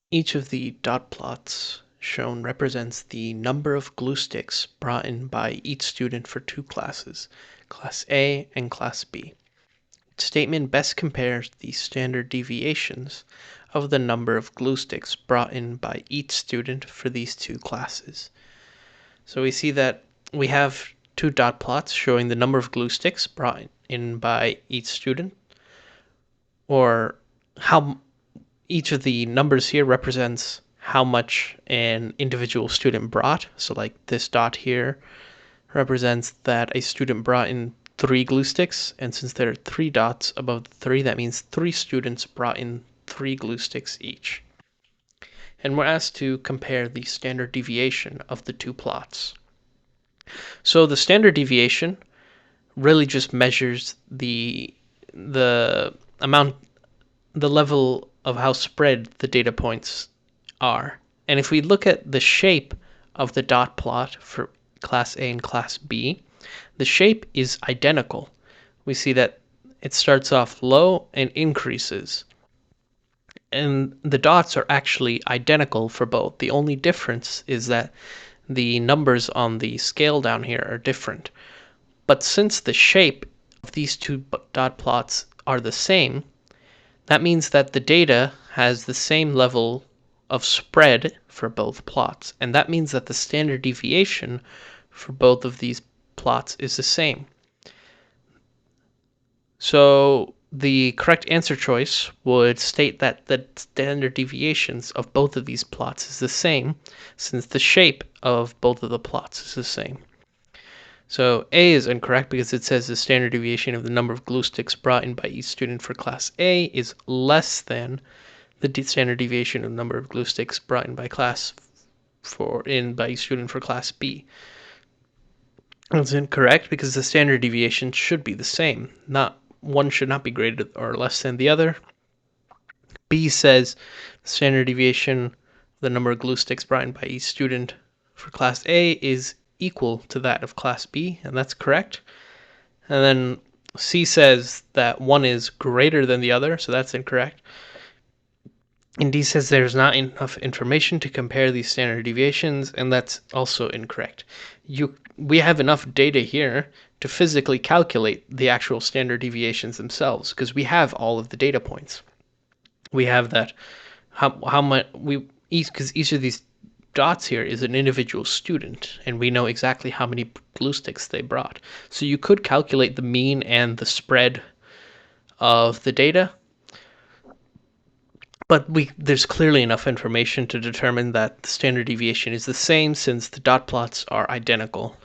Each of the dot plots shown represents the number of glue sticks brought in by each student for two classes, Class A and Class B. The statement best compares the standard deviations of the number of glue sticks brought in by each student for these two classes. So we see that we have two dot plots showing the number of glue sticks brought in by each student, or how each of the numbers here represents how much an individual student brought. So like this dot here represents that a student brought in 3 glue sticks, and since there are 3 dots above the 3, that means 3 students brought in 3 glue sticks each. And we're asked to compare the standard deviation of the two plots. So the standard deviation really just measures the amount, the level of how spread the data points are. And if we look at the shape of the dot plot for Class A and Class B, the shape is identical. We see that it starts off low and increases. And the dots are actually identical for both. The only difference is that the numbers on the scale down here are different. But since the shape of these two dot plots are the same, that means that the data has the same level of spread for both plots, and that means that the standard deviation for both of these plots is the same. So the correct answer choice would state that the standard deviations of both of these plots is the same, since the shape of both of the plots is the same. So A is incorrect because it says the standard deviation of the number of glue sticks brought in by each student for Class A is less than the standard deviation of the number of glue sticks brought in by each student for Class B. That's incorrect because the standard deviation should be the same. One should not be greater or less than the other. B says the standard deviation of the number of glue sticks brought in by each student for Class A is equal to that of Class B, and that's correct. And then C says that one is greater than the other, so that's incorrect. And D says there's not enough information to compare these standard deviations, and that's also incorrect. We have enough data here to physically calculate the actual standard deviations themselves because we have all of the data points. We have that how much because each of these dots here is an individual student, and we know exactly how many glue sticks they brought. So you could calculate the mean and the spread of the data, but there's clearly enough information to determine that the standard deviation is the same since the dot plots are identical.